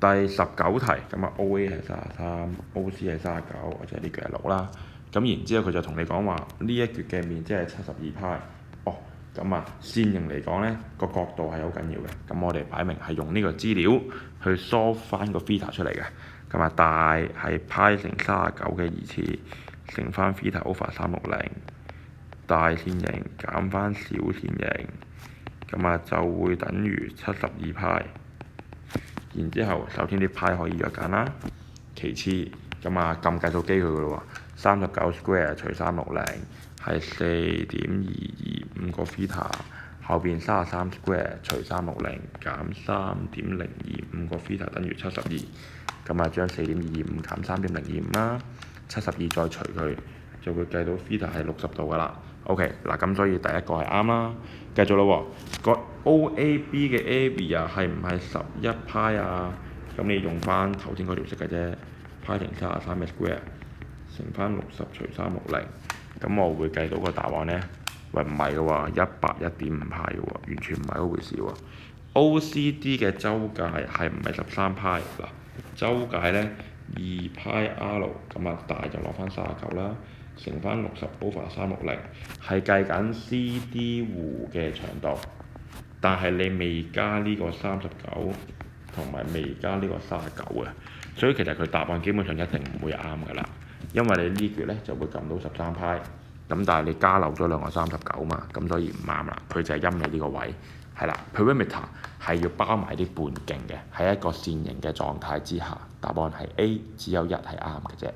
第19題，咁啊 OA 係33，OC 係39，或者呢句係6啦。咁然之後佢就同你講話呢一橛嘅面積係72派。哦，咁啊線形嚟講呢個角度係好緊要嘅。咁我哋擺明係用呢個資料去 solve 翻個 theta 出嚟嘅。咁啊大係派乘39嘅2次，乘翻 theta over 360，大線形減翻小線形，咁啊就會等於72派。然之後，首先啲派可以約簡啦。其次，咁啊撳計數機佢嘅咯喎，39 square 除360係4.225個 theta，後邊33 square 除360減3.025個 theta等於72。咁啊將4.225減3.025啦，72再除佢，就會計到 theta 係60度㗎啦。OK， 嗱咁所以第一個係啱啦。繼續咯喎，個 OAB 嘅 area 係唔係11派啊？咁你用翻頭先嗰條式嘅啫，派乘33嘅 square 乘翻60除360，咁我會計到個答案呢？喂唔係嘅喎，101.5派嘅喎，完全唔係嗰回事喎。OCD 嘅周界係唔係13派？嗱，周界呢2派 r， 咁啊大就攞翻39啦。乘翻60 over 360係計緊 CD 弧嘅長度，但係你未加呢個39同埋未加呢個39啊，所以其實佢答案基本上一定唔會啱㗎啦，因為你呢橛呢就會撳到13派，咁但係你加漏咗兩個39嘛，咁所以唔啱啦，佢就係陰你呢個位，係啦 perimeter 係要包埋啲半徑嘅，喺一個線形嘅狀態之下，答案係 A， 只有1係啱嘅啫。